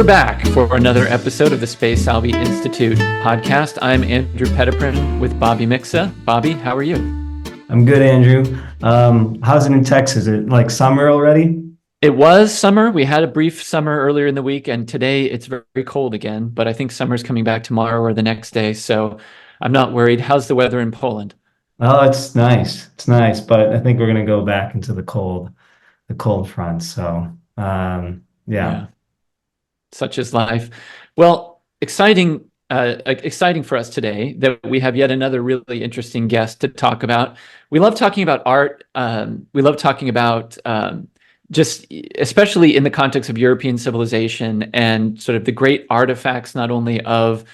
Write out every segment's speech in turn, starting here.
We're back for another episode of the Space Salvi Institute podcast. I'm Andrew Petiprin with Bobby Mixa. Bobby, how are you? I'm good, Andrew. How's it in Texas? Is it like summer already? It was summer. We had a brief summer earlier in the week, and today it's very cold again. But I think summer's coming back tomorrow or the next day, so I'm not worried. How's the weather in Poland? Oh, it's nice. It's nice, but I think we're gonna go back into the cold front. So, yeah. Yeah, such is life. Well, exciting for us today that we have yet another really interesting guest to talk about. We love talking about art. We love talking about just especially in the context of European civilization and sort of the great artifacts, not only of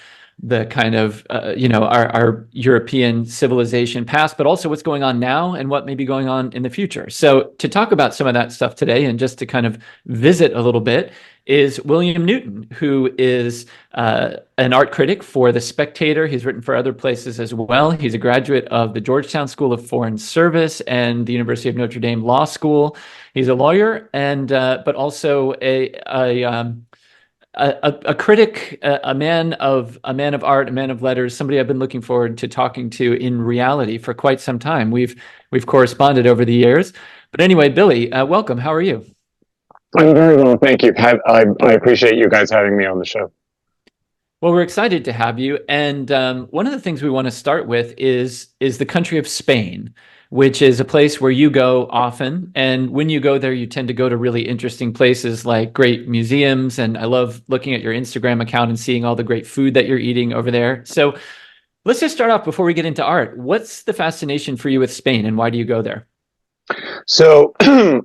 the kind of, our European civilization past, but also what's going on now and what may be going on in the future. So to talk about some of that stuff today and just to kind of visit a little bit is William Newton, who is an art critic for The Spectator. He's written for other places as well. He's a graduate of the Georgetown School of Foreign Service and the University of Notre Dame Law School. He's a lawyer and but also a critic, a man of art, a man of letters, somebody I've been looking forward to talking to in reality for quite some time. We've corresponded over the years. But anyway, Billy, welcome. How are you? I'm very well, thank you. I appreciate you guys having me on the show. Well, we're excited to have you. And one of the things we want to start with is the country of Spain, which is a place where you go often. And when you go there, you tend to go to really interesting places like great museums. And I love looking at your Instagram account and seeing all the great food that you're eating over there. So let's just start off before we get into art. What's the fascination for you with Spain and why do you go there? So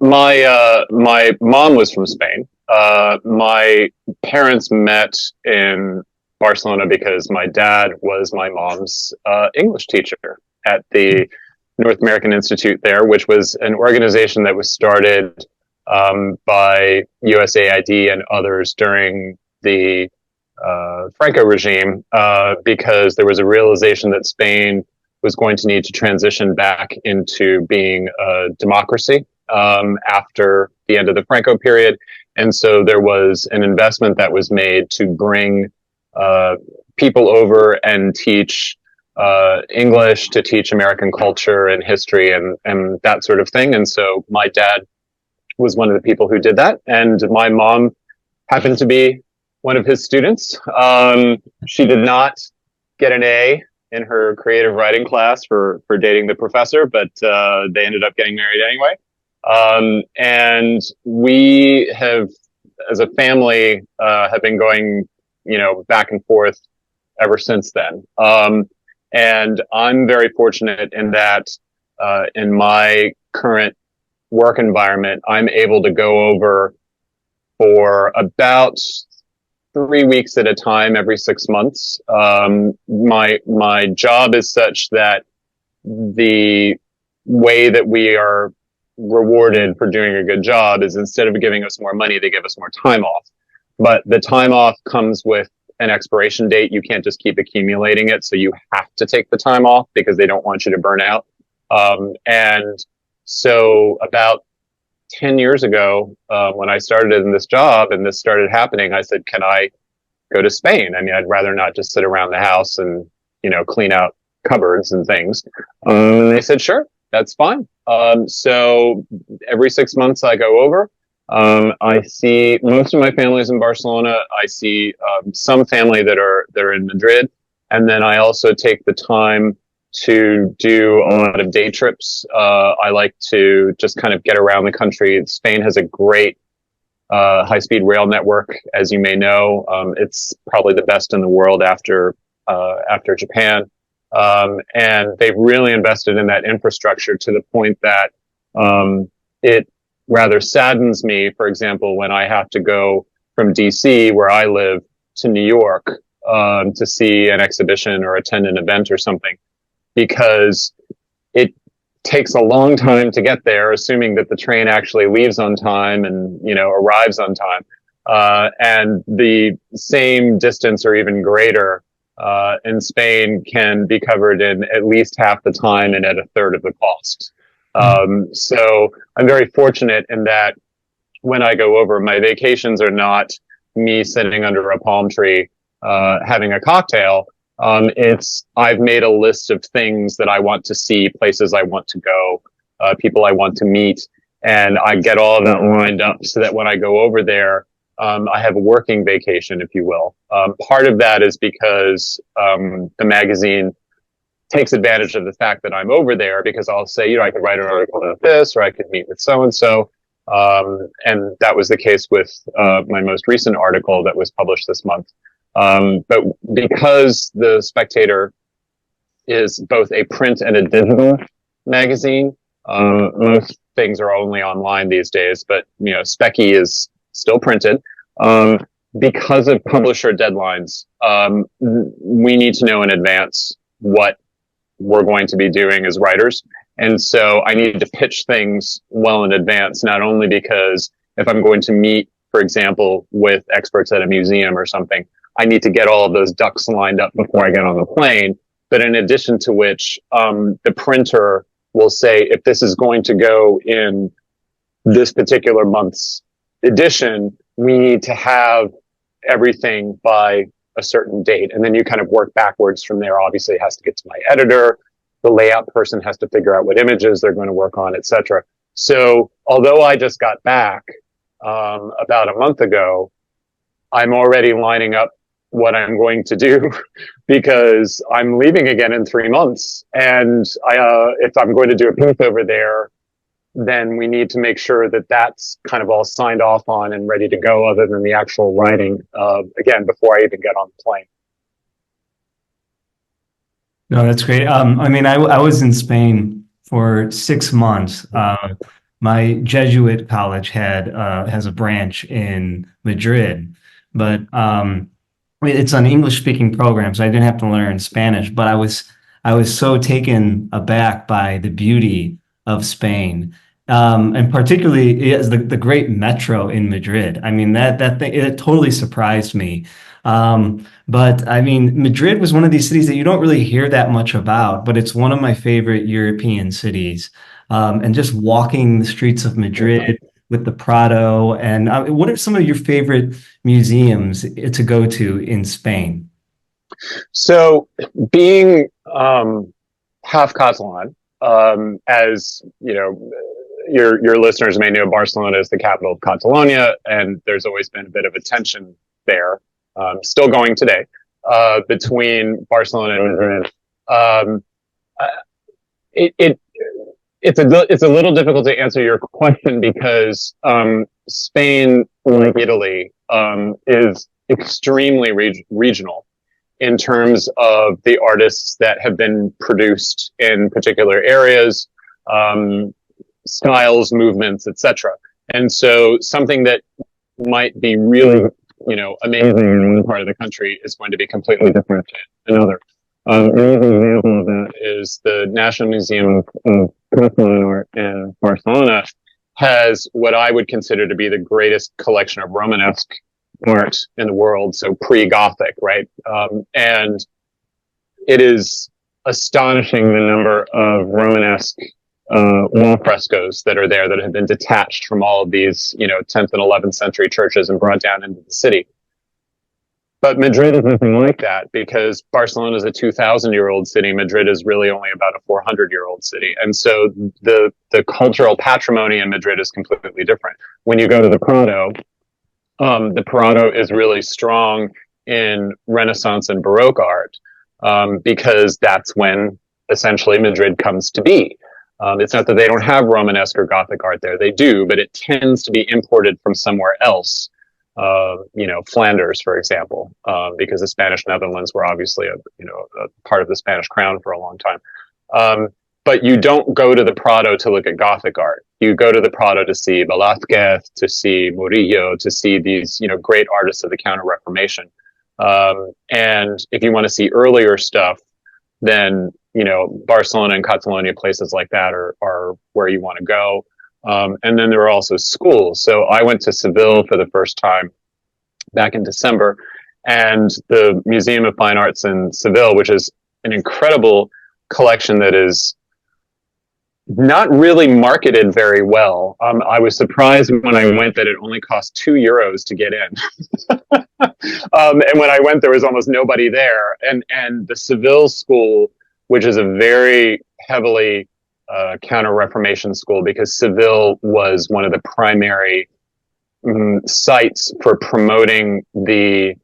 my mom was from Spain. My parents met in Barcelona because my dad was my mom's English teacher at the North American Institute there, which was an organization that was started by USAID and others during the Franco regime because there was a realization that Spain was going to need to transition back into being a democracy after the end of the Franco period. And so there was an investment that was made to bring people over and teach English, to teach American culture and history and that sort of thing. And so my dad was one of the people who did that. And my mom happened to be one of his students. She did not get an A in her creative writing class for dating the professor, but they ended up getting married anyway. And we have, as a family, have been going, back and forth ever since then. And I'm very fortunate in that in my current work environment, I'm able to go over for about 3 weeks at a time every 6 months. My job is such that the way that we are rewarded for doing a good job is instead of giving us more money, they give us more time off. But the time off comes with an expiration date. You can't just keep accumulating it. So you have to take the time off because they don't want you to burn out. And so about 10 years ago, when I started in this job and this started happening, I said, can I go to Spain? I mean, I'd rather not just sit around the house and, clean out cupboards and things. And they said, sure, that's fine. So every 6 months I go over. I see most of my family's in Barcelona. I see some family that are in Madrid. And then I also take the time to do a lot of day trips. I like to just kind of get around the country. Spain has a great high-speed rail network, as you may know. It's probably the best in the world after Japan. And they've really invested in that infrastructure to the point that it rather saddens me, for example, when I have to go from DC, where I live, to New York to see an exhibition or attend an event or something, because it takes a long time to get there, assuming that the train actually leaves on time and, arrives on time. And the same distance or even greater in Spain can be covered in at least half the time and at a third of the cost. So I'm very fortunate in that when I go over, my vacations are not me sitting under a palm tree, having a cocktail. I've made a list of things that I want to see, places I want to go, people I want to meet, and I get all of that lined up so that when I go over there, I have a working vacation, if you will. Part of that is because the magazine takes advantage of the fact that I'm over there, because I'll say, I could write an article about this, or I could meet with so-and-so. And that was the case with my most recent article that was published this month. But because the Spectator is both a print and a digital magazine, most things are only online these days, but Specky is still printed. Because of publisher deadlines, we need to know in advance what we're going to be doing as writers. And so I need to pitch things well in advance, not only because if I'm going to meet, for example, with experts at a museum or something, I need to get all of those ducks lined up before I get on the plane. But in addition to which, the printer will say, if this is going to go in this particular month's edition, we need to have everything by a certain date. And then you kind of work backwards from there. Obviously, it has to get to my editor. The layout person has to figure out what images they're going to work on, etc. So although I just got back about a month ago, I'm already lining up what I'm going to do because I'm leaving again in 3 months. And if I'm going to do a piece over there, then we need to make sure that that's kind of all signed off on and ready to go, other than the actual writing, again, before I even get on the plane. No, that's great. I was in Spain for 6 months. My Jesuit college has a branch in Madrid, but it's an English speaking program, so I didn't have to learn Spanish. But I was so taken aback by the beauty of Spain, and particularly the great metro in Madrid. I mean, that thing, it totally surprised me. But I mean, Madrid was one of these cities that you don't really hear that much about, but it's one of my favorite European cities. And just walking the streets of Madrid with the Prado, and what are some of your favorite museums to go to in Spain? So being half Catalan, as you know, your listeners may know, Barcelona is the capital of Catalonia, and there's always been a bit of a tension there, still going today, between Barcelona and Madrid. It's a little difficult to answer your question because Spain, like Italy, is extremely regional in terms of the artists that have been produced in particular areas, styles, movements, etc. And so something that might be really, amazing in one part of the country is going to be completely different in another. An example of that is the National Museum of Catalan Art in Barcelona has what I would consider to be the greatest collection of Romanesque art in the world, so pre-Gothic, right? And it is astonishing the number of Romanesque wall frescoes that are there that have been detached from all of these, 10th and 11th century churches and brought down into the city. But Madrid is nothing like that because Barcelona is a 2,000-year-old city. Madrid is really only about a 400-year-old city. And so the cultural patrimony in Madrid is completely different. When you go to the Prado is really strong in Renaissance and Baroque art because that's when essentially Madrid comes to be. It's not that they don't have Romanesque or Gothic art there. They do, but it tends to be imported from somewhere else. Flanders, for example, because the Spanish Netherlands were obviously a part of the Spanish crown for a long time. But you don't go to the Prado to look at Gothic art. You go to the Prado to see Velázquez, to see Murillo, to see these, great artists of the Counter-Reformation. And if you want to see earlier stuff, then, Barcelona and Catalonia, places like that are where you want to go. And then there are also schools. So I went to Seville for the first time back in December, and the Museum of Fine Arts in Seville, which is an incredible collection that is not really marketed very well. I was surprised when I went that it only cost €2 to get in. And when I went, there was almost nobody there. And the Seville school, which is a very heavily counter-Reformation school, because Seville was one of the primary sites for promoting the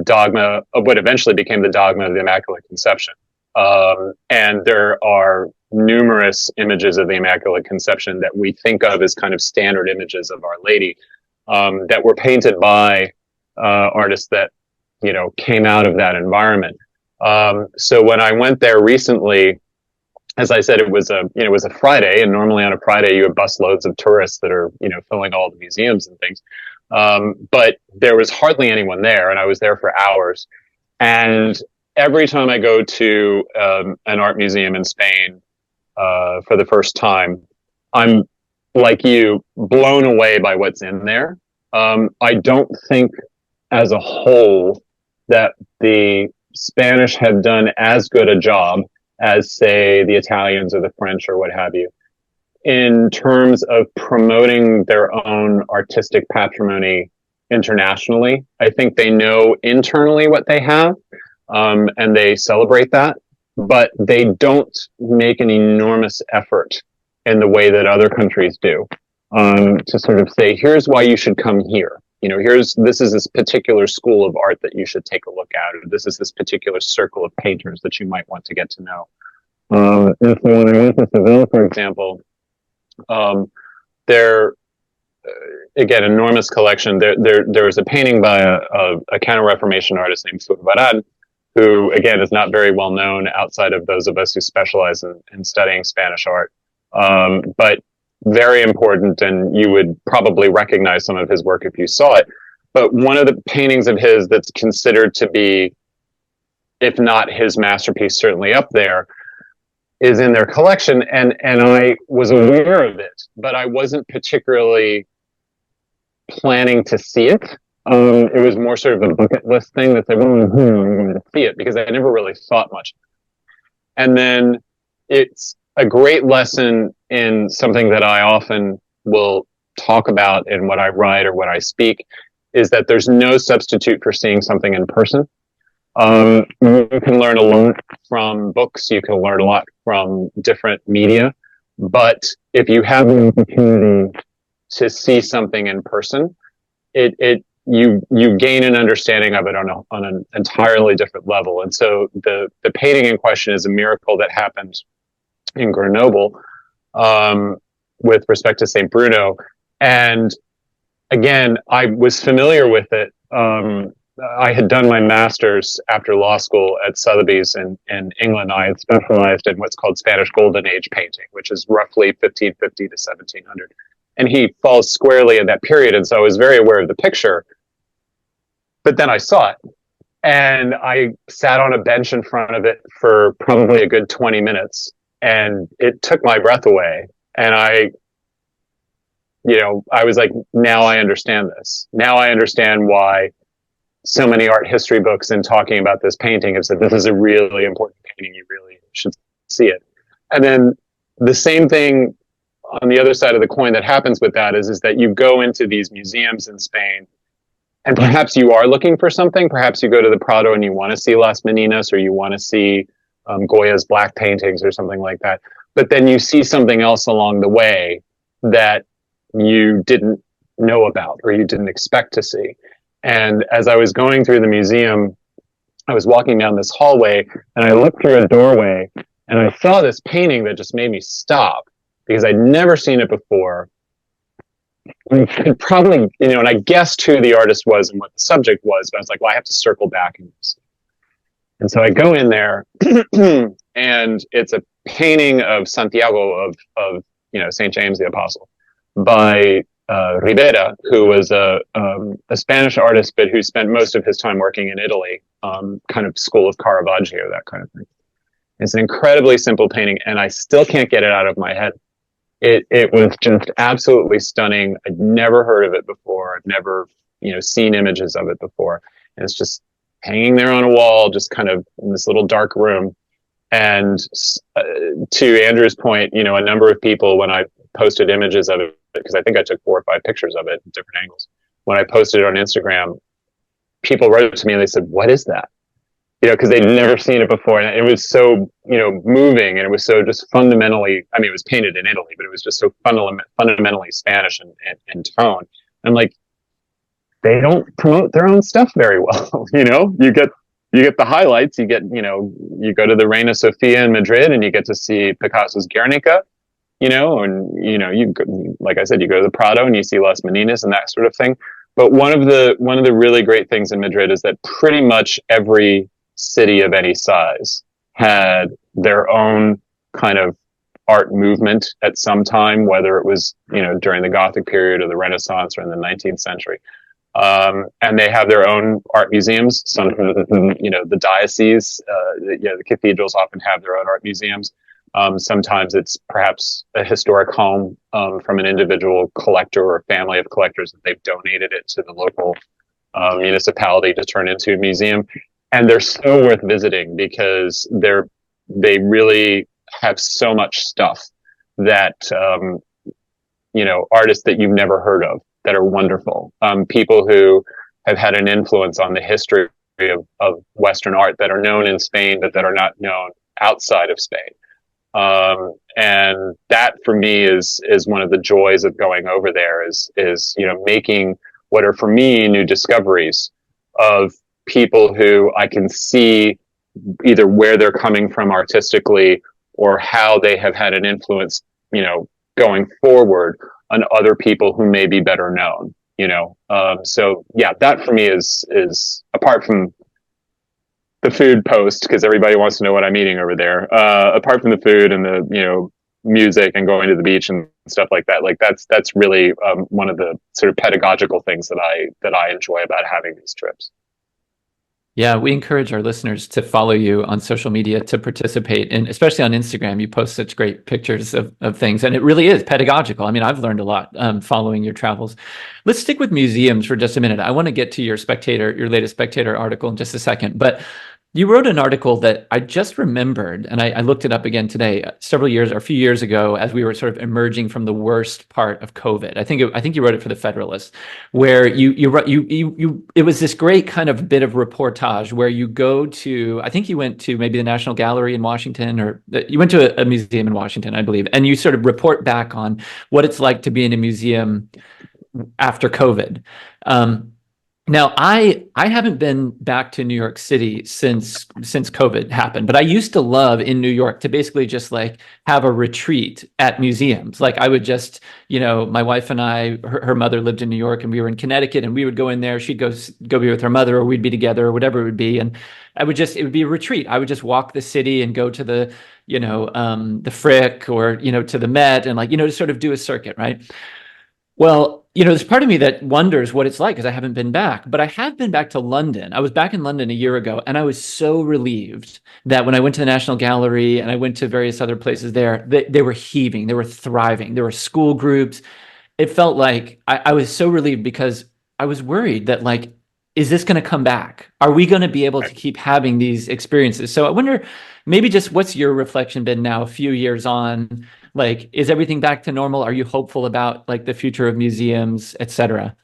dogma of what eventually became the dogma of the Immaculate Conception. And there are numerous images of the Immaculate Conception that we think of as kind of standard images of Our Lady, that were painted by artists that, you know, came out of that environment. So when I went there recently, as I said, it was a Friday, and normally on a Friday you have busloads of tourists that are, you know, filling all the museums and things. But there was hardly anyone there, and I was there for hours. And every time I go to an art museum in Spain for the first time, I'm, like you, blown away by what's in there. I don't think, as a whole, that the Spanish have done as good a job as, say, the Italians or the French or what have you, in terms of promoting their own artistic patrimony internationally. I think they know internally what they have, and they celebrate that, but they don't make an enormous effort in the way that other countries do, to sort of say, here's why you should come here. You know, this is this particular school of art that you should take a look at, or this is this particular circle of painters that you might want to get to know. And so when I went to Seville, for example, there, again, enormous collection. There was a painting by a counter-Reformation artist named Salvador, who, again, is not very well known outside of those of us who specialize in studying Spanish art, but very important, and you would probably recognize some of his work if you saw it. But one of the paintings of his that's considered to be, if not his masterpiece, certainly up there, is in their collection, and I was aware of it, but I wasn't particularly planning to see it. It was more sort of a bucket list thing that said, well, I'm going to see it, because I never really thought much. And then it's a great lesson in something that I often will talk about in what I write or what I speak, is that there's no substitute for seeing something in person. You can learn a lot from books, you can learn a lot from different media, but if you have the opportunity to see something in person, you gain an understanding of it on an entirely different level. And so the painting in question is a miracle that happened in Grenoble, with respect to St. Bruno. And again, I was familiar with it. I had done my master's after law school at Sotheby's in England. I had specialized in what's called Spanish Golden Age painting, which is roughly 1550 to 1700. And he falls squarely in that period. And so I was very aware of the picture. But then I saw it, and I sat on a bench in front of it for probably a good 20 minutes, and it took my breath away. And I was like, now I understand this. Now I understand why so many art history books, in talking about this painting, have said this is a really important painting. You really should see it. And then the same thing on the other side of the coin that happens with that is that you go into these museums in Spain, and perhaps you are looking for something. Perhaps you go to the Prado and you want to see Las Meninas, or you want to see Goya's black paintings or something like that. But then you see something else along the way that you didn't know about or you didn't expect to see. And as I was going through the museum, I was walking down this hallway, and I looked through a doorway, and I saw this painting that just made me stop, because I'd never seen it before. And probably, and I guessed who the artist was and what the subject was, but I was like, well, I have to circle back and see. And so I go in there, and it's a painting of Santiago, of St. James the Apostle, by Ribera, who was a Spanish artist, but who spent most of his time working in Italy, kind of school of Caravaggio, that kind of thing. It's an incredibly simple painting, and I still can't get it out of my head. It was just absolutely stunning. I'd never heard of it before. I'd never, seen images of it before. And it's just hanging there on a wall, just kind of in this little dark room. And to Andrew's point, you know, a number of people, when I posted images of it, because I think I took 4 or 5 pictures of it in different angles, when I posted it on Instagram, people wrote to me and they said, "What is that?" You know, because they'd never seen it before, and it was so, you know, moving, and it was so just fundamentally. I mean, it was painted in Italy, but it was just so fundamentally Spanish in tone. I'm like, they don't promote their own stuff very well. You know, you get the highlights. You get, you know, you go to the Reina Sofia in Madrid, and you get to see Picasso's Guernica. You know, and you know, like I said, you go to the Prado and you see Las Meninas and that sort of thing. But one of the really great things in Madrid is that pretty much every city of any size had their own kind of art movement at some time, whether it was, you know, during the Gothic period or the Renaissance or in the 19th century. And they have their own art museums. Some, you know, the diocese, you know, the cathedrals often have their own art museums. Sometimes it's perhaps a historic home from an individual collector or family of collectors that they've donated it to the local municipality to turn into a museum. And they're so worth visiting because they really have so much stuff that, you know, artists that you've never heard of that are wonderful. People who have had an influence on the history of Western art that are known in Spain, but that are not known outside of Spain. And that for me is one of the joys of going over there is, you know, making what are for me new discoveries of people who I can see either where they're coming from artistically or how they have had an influence, you know, going forward on other people who may be better known, you know? So yeah, that for me is apart from the food post, because everybody wants to know what I'm eating over there. Apart from the food and the, you know, music and going to the beach and stuff like that, like that's really one of the sort of pedagogical things that I enjoy about having these trips. Yeah, we encourage our listeners to follow you on social media, to participate, and especially on Instagram. You post such great pictures of things, and it really is pedagogical. I mean, I've learned a lot following your travels. Let's stick with museums for just a minute. I want to get to your latest Spectator article in just a second, but you wrote an article that I just remembered, and I looked it up again today, a few years ago, as we were sort of emerging from the worst part of COVID. I think you wrote it for the Federalist, where it was this great kind of bit of reportage where you go to, I think you went to maybe the National Gallery in Washington, or you went to a museum in Washington, I believe, and you sort of report back on what it's like to be in a museum after COVID. Now, I haven't been back to New York City since COVID happened, but I used to love in New York to basically just like have a retreat at museums. Like I would just, you know, my wife and I, her mother lived in New York and we were in Connecticut, and we would go in there. She'd go be with her mother, or we'd be together, or whatever it would be. And it would be a retreat. I would just walk the city and go to the, you know, the Frick, or, you know, to the Met, and like, you know, to sort of do a circuit, right? Well, you know, there's part of me that wonders what it's like because I haven't been back, but I have been back to London. I was back in London a year ago, and I was so relieved that when I went to the National Gallery and I went to various other places there, they were heaving, they were thriving. There were school groups. It felt like I was so relieved because I was worried that, like, is this going to come back? Are we going to be able to keep having these experiences? So I wonder, maybe just what's your reflection been now, a few years on? Like, is everything back to normal? Are you hopeful about like the future of museums, et cetera?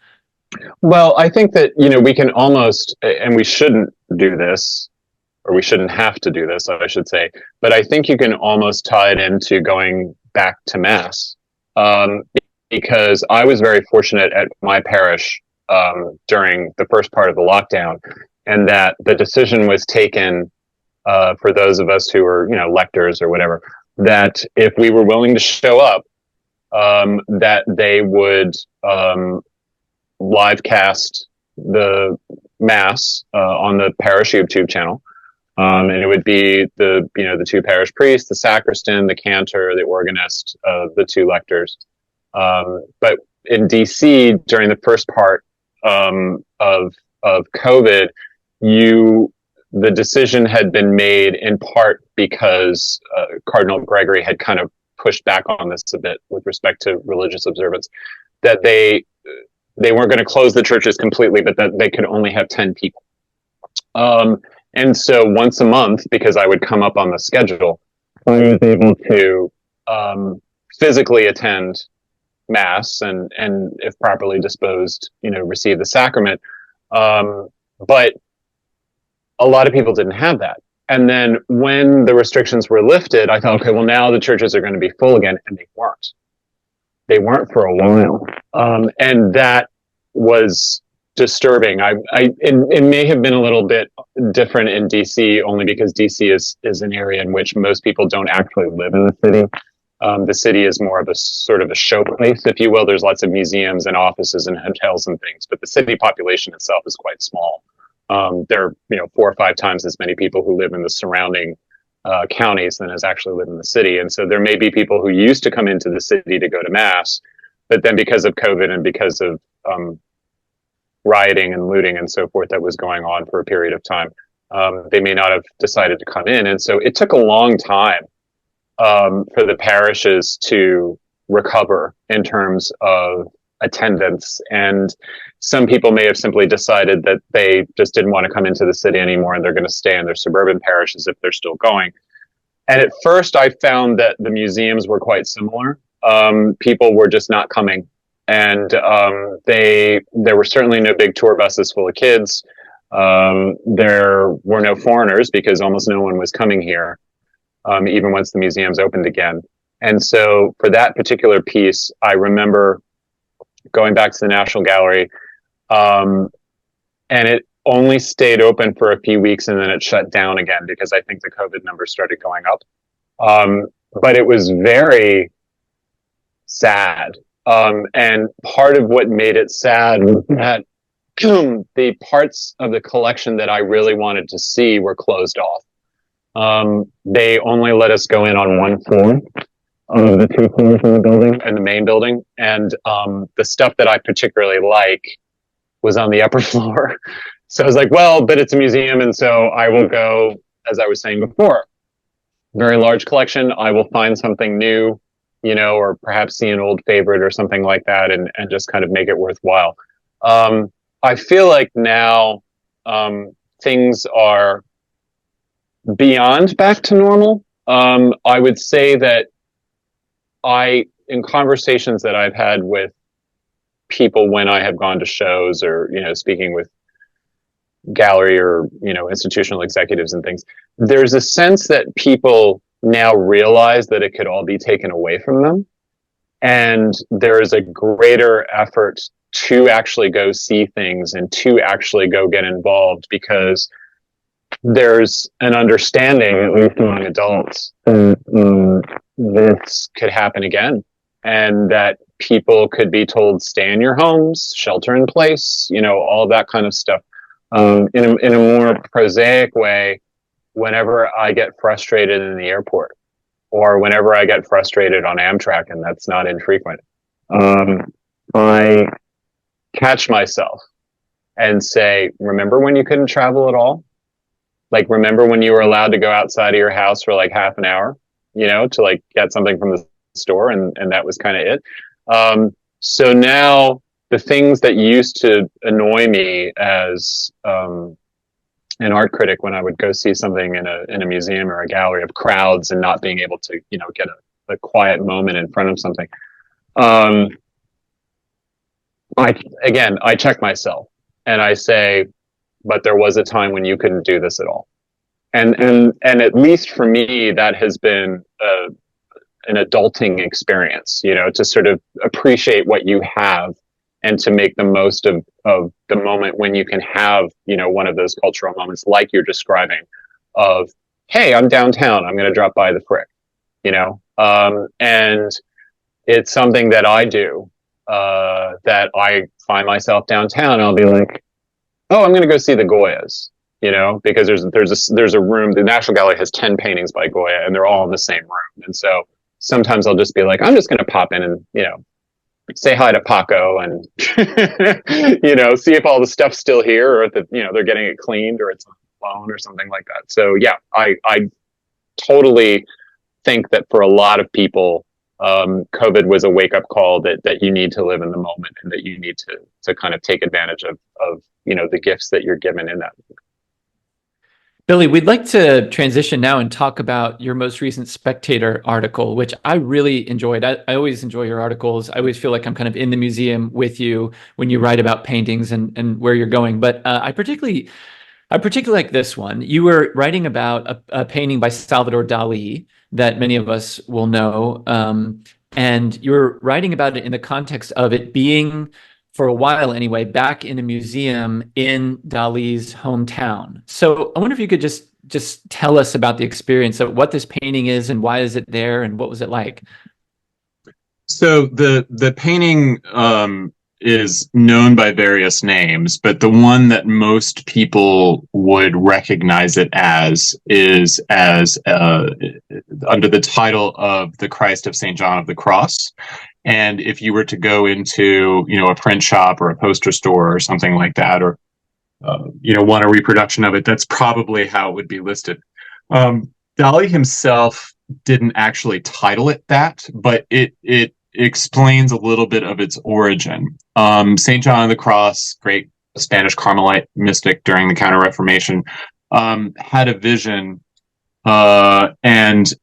Well, I think that, you know, we can almost, and we shouldn't do this, or we shouldn't have to do this, I should say, but I think you can almost tie it into going back to mass. Um, because I was very fortunate at my parish during the first part of the lockdown, and that the decision was taken for those of us who were, you know, lectors or whatever, that if we were willing to show up, that they would live cast the mass on the parish YouTube channel. And it would be the two parish priests, the sacristan, the cantor, the organist, the two lectors. But in DC during the first part of COVID, the decision had been made in part because Cardinal Gregory had kind of pushed back on this a bit with respect to religious observance, that they weren't going to close the churches completely, but that they could only have 10 people. And so once a month, because I would come up on the schedule, I was able to physically attend mass and if properly disposed, receive the sacrament. But a lot of people didn't have that. And then when the restrictions were lifted, I thought, okay, well, now the churches are going to be full again. And they weren't. They weren't for a while. And that was disturbing. It may have been a little bit different in DC, only because DC is an area in which most people don't actually live in the city. The city is more of a sort of a show place, if you will. There's lots of museums and offices and hotels and things, but the city population itself is quite small. There are 4 or 5 times as many people who live in the surrounding counties than as actually live in the city. And so there may be people who used to come into the city to go to mass, but then because of COVID and because of rioting and looting and so forth that was going on for a period of time, they may not have decided to come in. And so it took a long time for the parishes to recover in terms of attendance. And some people may have simply decided that they just didn't want to come into the city anymore and they're going to stay in their suburban parishes if they're still going. And at first I found that the museums were quite similar. People were just not coming. And there were certainly no big tour buses full of kids. There were no foreigners because almost no one was coming here, even once the museums opened again. And so for that particular piece, I remember going back to the National Gallery, and it only stayed open for a few weeks and then it shut down again because I think the COVID numbers started going up. But it was very sad. And part of what made it sad was that the parts of the collection that I really wanted to see were closed off. They only let us go in on one floor of the 2 floors in the building and the main building. And the stuff that I particularly like was on the upper floor. So I was like, well, but it's a museum. And so I will go, as I was saying before, very large collection. I will find something new, or perhaps see an old favorite or something like that and just kind of make it worthwhile. I feel like now things are beyond back to normal. I would say that in conversations that I've had with people when I have gone to shows or, speaking with gallery or, institutional executives and things, there's a sense that people now realize that it could all be taken away from them. And there is a greater effort to actually go see things and to actually go get involved because there's an understanding, at least among adults, that this could happen again and that people could be told, stay in your homes, shelter in place, all that kind of stuff. In a more prosaic way, whenever I get frustrated in the airport or whenever I get frustrated on Amtrak, and that's not infrequent, I catch myself and say, remember when you couldn't travel at all? Like, remember when you were allowed to go outside of your house for like half an hour, to like get something from the store and that was kind of it. So now the things that used to annoy me as an art critic when I would go see something in a museum or a gallery of crowds and not being able to, get a quiet moment in front of something. I check myself and I say, but there was a time when you couldn't do this at all. And at least for me, that has been an adulting experience, to sort of appreciate what you have and to make the most of the moment when you can have, one of those cultural moments like you're describing of, hey, I'm downtown, I'm going to drop by the Frick, and it's something that I do, that I find myself downtown. I'll be like, oh, I'm going to go see the Goyas, because there's a room. The National Gallery has 10 paintings by Goya and they're all in the same room. And so sometimes I'll just be like, I'm just going to pop in and, say hi to Paco and, see if all the stuff's still here or if they're getting it cleaned or it's on loan or something like that. So yeah, I totally think that for a lot of people, COVID was a wake up call that you need to live in the moment and that you need to kind of take advantage of the gifts that you're given in that. Billy, we'd like to transition now and talk about your most recent Spectator article, which I really enjoyed. I always enjoy your articles. I always feel like I'm kind of in the museum with you when you write about paintings and where you're going. But I particularly like this one. You were writing about a painting by Salvador Dalí that many of us will know. And you were writing about it in the context of it being, for a while anyway, back in a museum in Dalí's hometown. So I wonder if you could just tell us about the experience of what this painting is and why is it there and what was it like? So the painting is known by various names, but the one that most people would recognize it as is as under the title of the Christ of St. John of the Cross. And if you were to go into, a print shop or a poster store or something like that, or want a reproduction of it, that's probably how it would be listed. Dalí himself didn't actually title it that, but it explains a little bit of its origin. St. John of the Cross, great Spanish Carmelite mystic during the Counter-Reformation, had a vision, and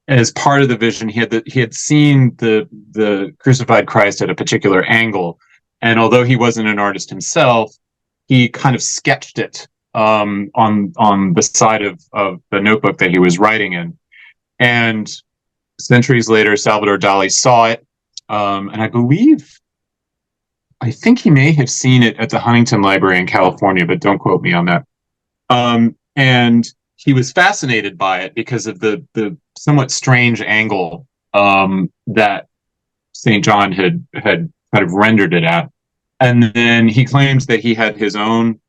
as part of the vision, he had seen the crucified Christ at a particular angle, and although he wasn't an artist himself, he kind of sketched it on the side of the notebook that he was writing in. And centuries later, Salvador Dali saw it, and I think he may have seen it at the Huntington Library in California, but don't quote me on that. And he was fascinated by it because of the somewhat strange angle that St. John had kind of rendered it at. And then he claims that he had his own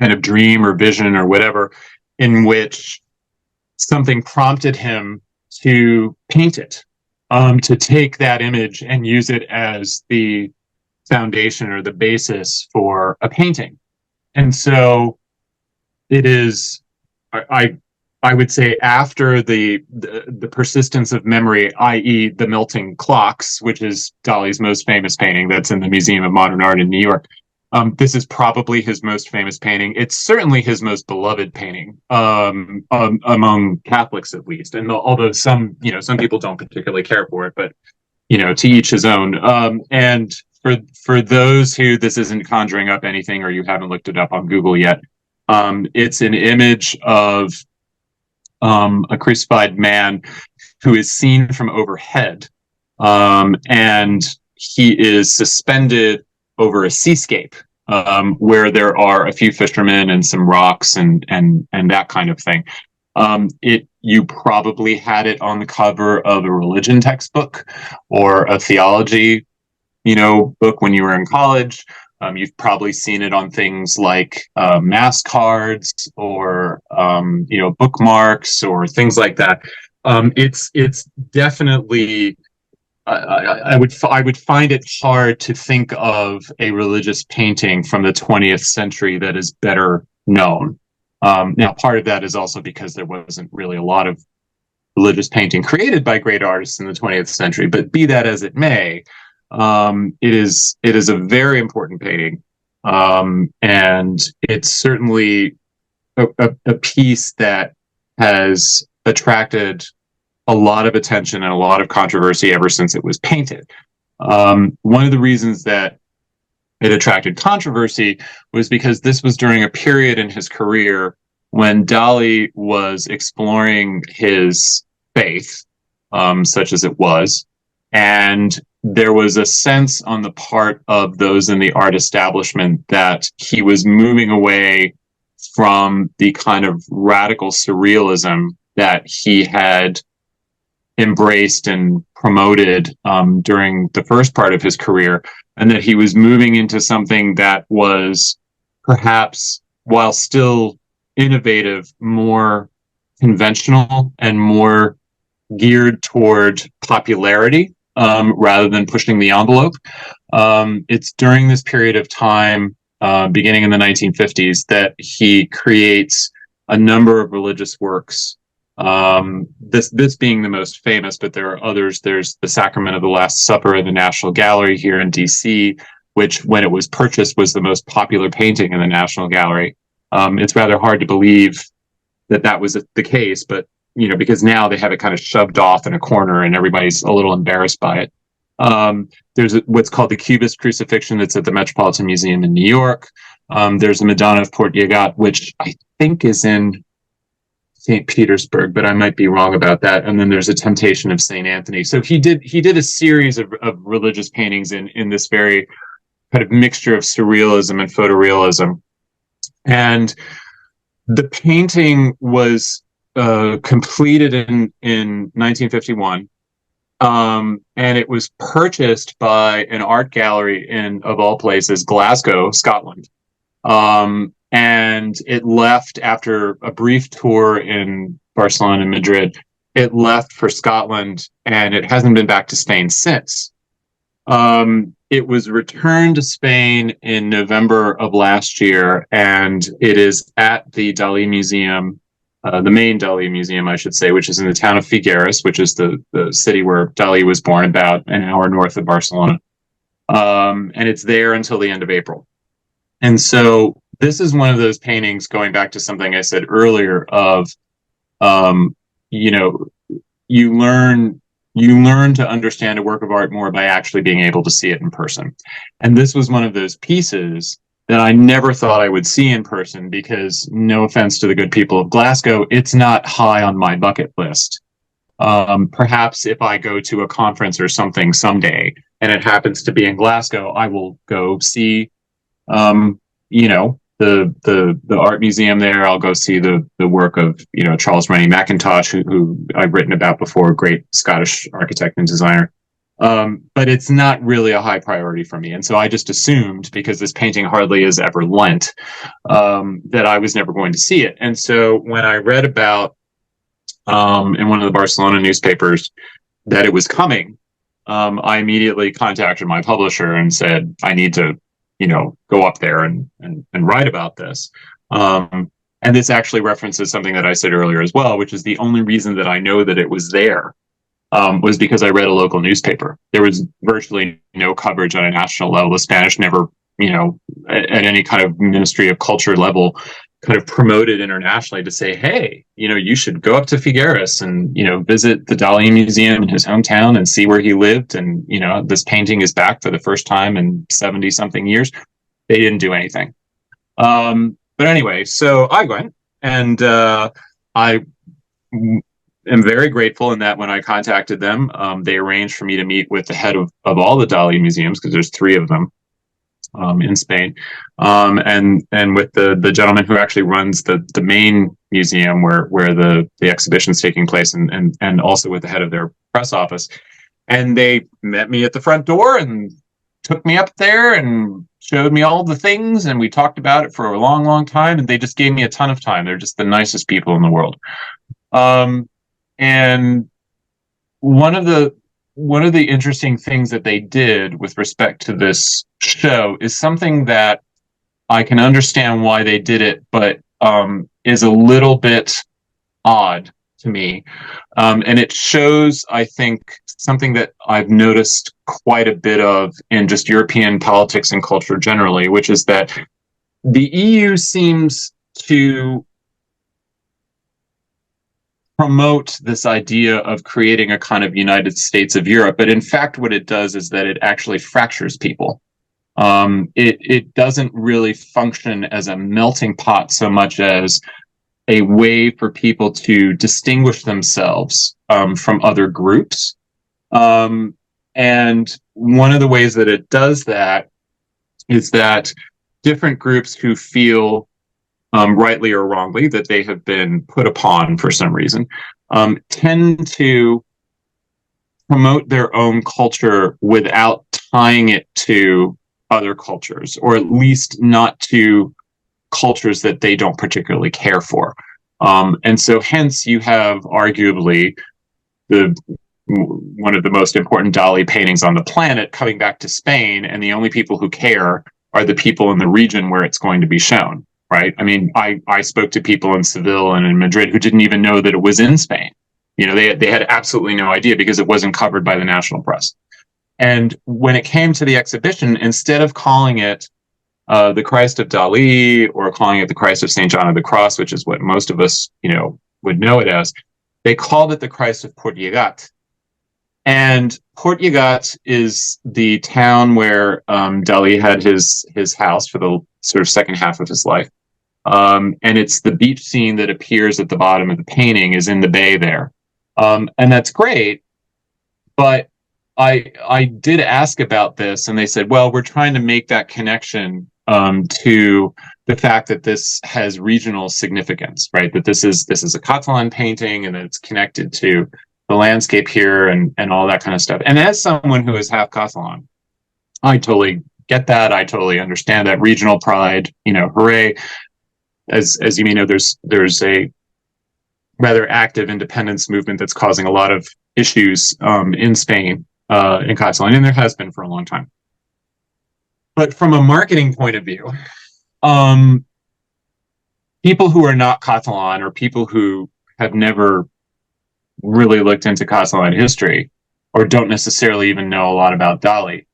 kind of dream or vision or whatever, in which something prompted him to paint it, to take that image and use it as the foundation or the basis for a painting. And so it is, I would say, after the persistence of memory, i.e. the melting clocks, which is Dalí's most famous painting that's in the Museum of Modern Art in New York. This is probably his most famous painting. It's certainly his most beloved painting, among Catholics at least. And although some people don't particularly care for it, but to each his own. And for those who this isn't conjuring up anything, or you haven't looked it up on Google yet, it's an image of a crucified man who is seen from overhead, and he is suspended over a seascape, where there are a few fishermen and some rocks and that kind of thing. You probably had it on the cover of a religion textbook or a theology, book when you were in college. You've probably seen it on things like mass cards or bookmarks or things like that. It's definitely. I would find it hard to think of a religious painting from the 20th century that is better known. Now, part of that is also because there wasn't really a lot of religious painting created by great artists in the 20th century. But be that as it may, it is a very important painting, and it's certainly a piece that has attracted a lot of attention and a lot of controversy ever since it was painted. One of the reasons that it attracted controversy was because this was during a period in his career when Dalí was exploring his faith, such as it was, and there was a sense on the part of those in the art establishment that he was moving away from the kind of radical surrealism that he had embraced and promoted during the first part of his career, and that he was moving into something that was perhaps, while still innovative, more conventional and more geared toward popularity, rather than pushing the envelope. It's during this period of time, beginning in the 1950s, that he creates a number of religious works. This being the most famous, but there are others. There's the Sacrament of the Last Supper in the National Gallery here in DC, which, when it was purchased, was the most popular painting in the National Gallery. It's rather hard to believe that was the case, but because now they have it kind of shoved off in a corner and everybody's a little embarrassed by it. There's what's called the Cubist crucifixion that's at the Metropolitan Museum in New York. There's the Madonna of Port Yagat, which I think is in St. Petersburg, but I might be wrong about that. And then there's a Temptation of St. Anthony. So he did a series of religious paintings in this very kind of mixture of surrealism and photorealism. And the painting was completed in 1951. And it was purchased by an art gallery in, of all places, Glasgow, Scotland. And it left after a brief tour in Barcelona and Madrid. It left for Scotland, and it hasn't been back to Spain since. It was returned to Spain in November of last year, and it is at the Dalí Museum, the main Dalí Museum, I should say, which is in the town of Figueres, which is the city where Dalí was born, about an hour north of Barcelona. And it's there until the end of April. And so this is one of those paintings, going back to something I said earlier, of, you learn to understand a work of art more by actually being able to see it in person. And this was one of those pieces that I never thought I would see in person, because, no offense to the good people of Glasgow, it's not high on my bucket list. Perhaps if I go to a conference or something someday and it happens to be in Glasgow, I will go see the art museum there. I'll go see the work of Charles Rennie Mackintosh, who I've written about before, great Scottish architect and designer. But it's not really a high priority for me. And so I just assumed, because this painting hardly is ever lent, that I was never going to see it. And so when I read about in one of the Barcelona newspapers that it was coming, I immediately contacted my publisher and said, I need to go up there and write about this. And this actually references something that I said earlier as well, which is the only reason that I know that it was there was because I read a local newspaper. There was virtually no coverage on a national level. The Spanish never, at any kind of Ministry of Culture level, kind of promoted internationally to say, hey, you should go up to Figueres and, visit the Dalí Museum in his hometown and see where he lived. And, this painting is back for the first time in 70 something years. They didn't do anything. But anyway, so I went, and I am very grateful in that when I contacted them, they arranged for me to meet with the head of all the Dalí museums, because there's 3 of them in Spain, and with the gentleman who actually runs the main museum where the exhibition's taking place, and also with the head of their press office. And they met me at the front door and took me up there and showed me all the things, and we talked about it for a long, long time, and they just gave me a ton of time. They're just the nicest people in the world. And one of the interesting things that they did with respect to this show is something that I can understand why they did it, but is a little bit odd to me. And it shows, I think, something that I've noticed quite a bit of in just European politics and culture generally, which is that the EU seems to promote this idea of creating a kind of United States of Europe. But in fact, what it does is that it actually fractures people. It doesn't really function as a melting pot so much as a way for people to distinguish themselves from other groups. And one of the ways that it does that is that different groups who feel rightly or wrongly that they have been put upon for some reason tend to promote their own culture without tying it to other cultures, or at least not to cultures that they don't particularly care for. And so hence you have arguably one of the most important Dalí paintings on the planet coming back to Spain, and the only people who care are the people in the region where it's going to be shown, right? I mean, I spoke to people in Seville and in Madrid who didn't even know that it was in Spain. They had absolutely no idea because it wasn't covered by the national press. And when it came to the exhibition, instead of calling it the Christ of Dalí, or calling it the Christ of St. John of the Cross, which is what most of us, would know it as. They called it the Christ of Port Llegat. And Port Llegat is the town where Dalí had his house for the sort of second half of his life. And it's the beach scene that appears at the bottom of the painting is in the bay there. And that's great. But I did ask about this, and they said, well, we're trying to make that connection to the fact that this has regional significance, right? That this is a Catalan painting, and that it's connected to the landscape here and all that kind of stuff. And as someone who is half Catalan, I totally get that. I totally understand that regional pride, hooray. As you may know, there's a rather active independence movement that's causing a lot of issues in Spain, in Catalan, and there has been for a long time. But from a marketing point of view, people who are not Catalan, or people who have never really looked into Catalan history, or don't necessarily even know a lot about Dalí,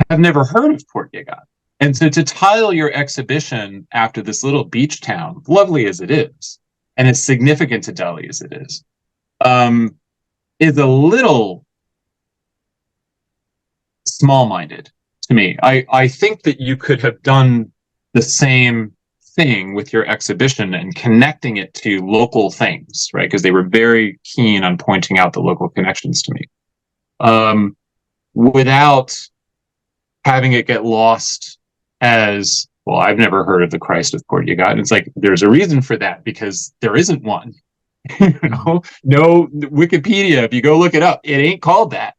have never heard of Port Llegat. And so to tile your exhibition after this little beach town, lovely as it is, and as significant to Dalí as it is a little small-minded to me. I think that you could have done the same thing with your exhibition and connecting it to local things, right? Because they were very keen on pointing out the local connections to me, without having it get lost as, well, I've never heard of the Christ of Port Llegat. And it's like, there's a reason for that, because there isn't one. No Wikipedia, if you go look it up, it ain't called that,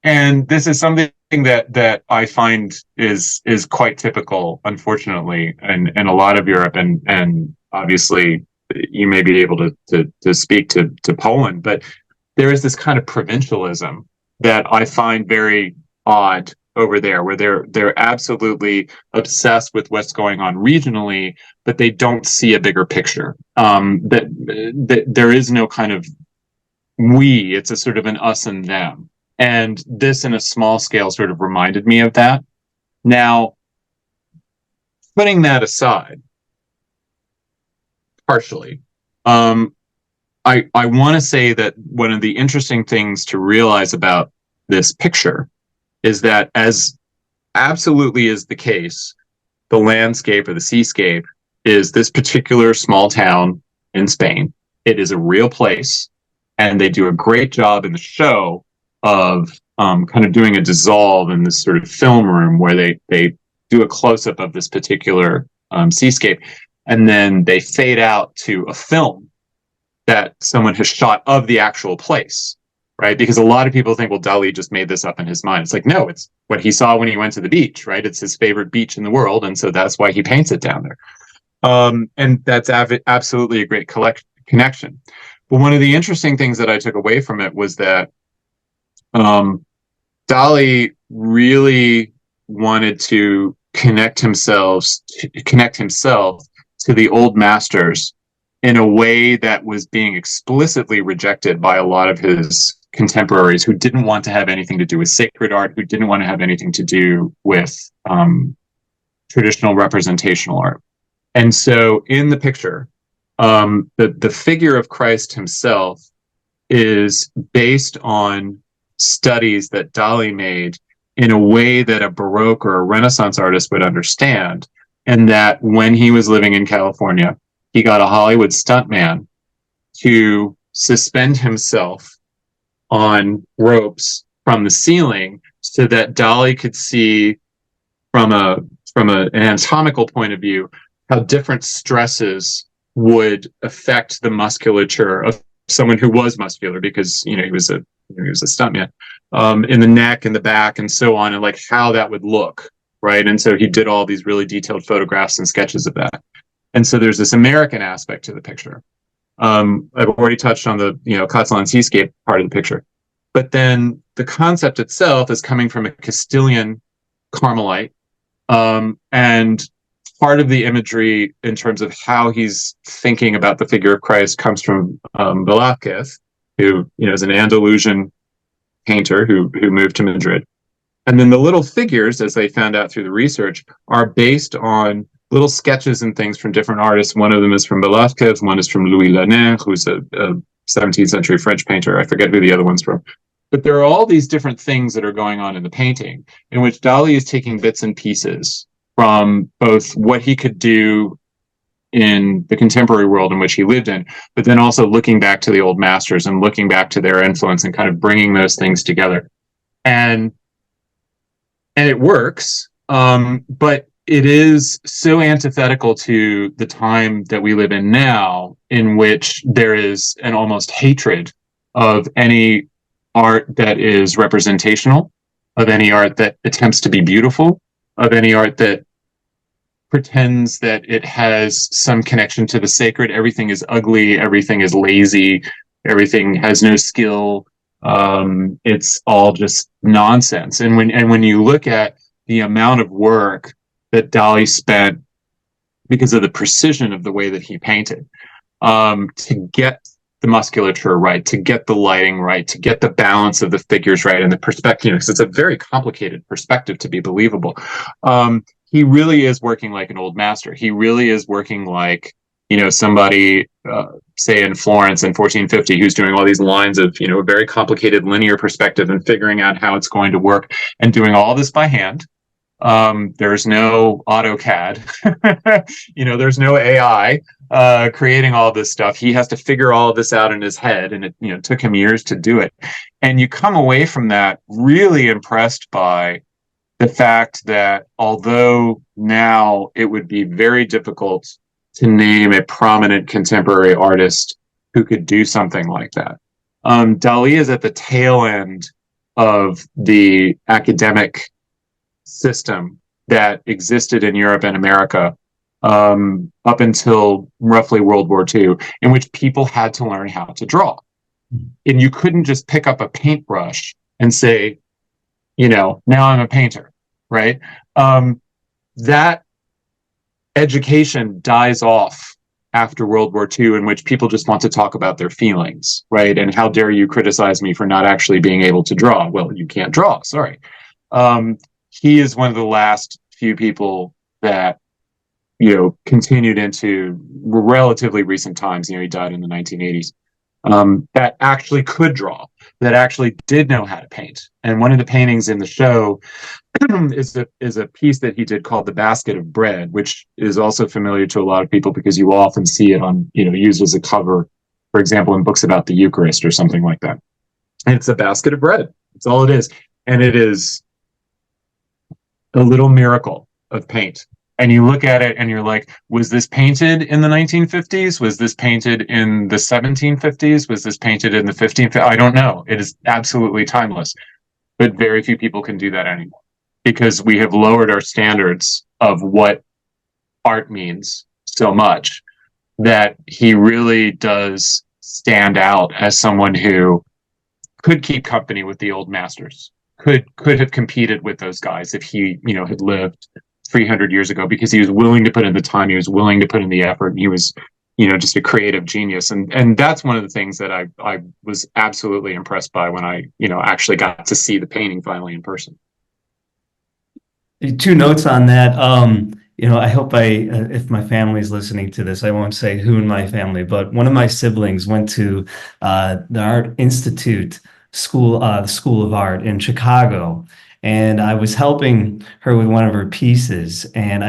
and this is something that I find is quite typical, unfortunately, in a lot of Europe, and obviously you may be able to speak to Poland, but there is this kind of provincialism that I find very odd over there, where they're absolutely obsessed with what's going on regionally, but they don't see a bigger picture. That there is no kind of we, it's a sort of an us and them. And this, in a small scale, sort of reminded me of that. Now, putting that aside, partially, I want to say that one of the interesting things to realize about this picture is that, as absolutely is the case, the landscape or the seascape is this particular small town in Spain. It is a real place, and they do a great job in the show of kind of doing a dissolve in this sort of film room where they do a close-up of this particular seascape, and then they fade out to a film that someone has shot of the actual place, right? Because a lot of people think, well, Dalí just made this up in his mind. It's like, no, it's what he saw when he went to the beach, right? It's his favorite beach in the world, and so that's why he paints it down there. And that's absolutely a great connection. But one of the interesting things that I took away from it was that Dalí really wanted to connect himself to the old masters in a way that was being explicitly rejected by a lot of his contemporaries, who didn't want to have anything to do with sacred art, who didn't want to have anything to do with traditional representational art. And so in the picture, the figure of Christ himself is based on studies that Dalí made in a way that a Baroque or a Renaissance artist would understand, and that when he was living in California, he got a Hollywood stuntman to suspend himself on ropes from the ceiling so that Dalí could see from an anatomical point of view how different stresses would affect the musculature of someone who was muscular, because he was a stuntman, in the neck and the back and so on, and like how that would look, right? And so he did all these really detailed photographs and sketches of that. And so there's this American aspect to the picture. I've already touched on the Catalan seascape part of the picture, but then the concept itself is coming from a Castilian Carmelite, and part of the imagery in terms of how he's thinking about the figure of Christ comes from Velázquez, who is an Andalusian painter who moved to Madrid. And then the little figures, as they found out through the research, are based on little sketches and things from different artists. One of them is from Velázquez, one is from Louis Lannert, who's a 17th century French painter. I forget who the other one's from. But there are all these different things that are going on in the painting, in which Dalí is taking bits and pieces from both what he could do in the contemporary world in which he lived in, but then also looking back to the old masters and looking back to their influence and kind of bringing those things together. And it works, but it is so antithetical to the time that we live in now, in which there is an almost hatred of any art that is representational, of any art that attempts to be beautiful, of any art that pretends that it has some connection to the sacred. Everything is ugly, everything is lazy, everything has no skill. It's all just nonsense. And when you look at the amount of work that Dalí spent, because of the precision of the way that he painted, to get the musculature right, to get the lighting right, to get the balance of the figures right, and the perspective, because it's a very complicated perspective to be believable. He really is working like an old master. He really is working like, somebody, say in Florence in 1450, who's doing all these lines of, a very complicated linear perspective and figuring out how it's going to work and doing all this by hand. There's no AutoCAD, there's no AI creating all this stuff. He has to figure all of this out in his head, and it took him years to do it. And you come away from that really impressed by the fact that although now it would be very difficult to name a prominent contemporary artist who could do something like that, Dalí is at the tail end of the academic system that existed in Europe and America up until roughly World War II, in which people had to learn how to draw. And you couldn't just pick up a paintbrush and say, now I'm a painter, right? That education dies off after World War II, in which people just want to talk about their feelings, right? And how dare you criticize me for not actually being able to draw? Well, you can't draw, sorry. He is one of the last few people that, continued into relatively recent times. He died in the 1980s, that actually could draw, that actually did know how to paint. And one of the paintings in the show is a piece that he did called The Basket of Bread, which is also familiar to a lot of people because you will often see it on, used as a cover, for example, in books about the Eucharist or something like that. And it's a basket of bread. That's all it is. And it is a little miracle of paint. And you look at it and you're like, was this painted in the 1950s? Was this painted in the 1750s? Was this painted in the 1550s? I don't know. It is absolutely timeless. But very few people can do that anymore because we have lowered our standards of what art means so much that he really does stand out as someone who could keep company with the old masters, could have competed with those guys if he, had lived 300 years ago, because he was willing to put in the time, he was willing to put in the effort, and he was, just a creative genius. And that's one of the things that I was absolutely impressed by when I, actually got to see the painting finally in person. Two notes on that. I hope if my family's listening to this, I won't say who in my family, but one of my siblings went to the Art Institute school, the School of Art in Chicago. And I was helping her with one of her pieces. And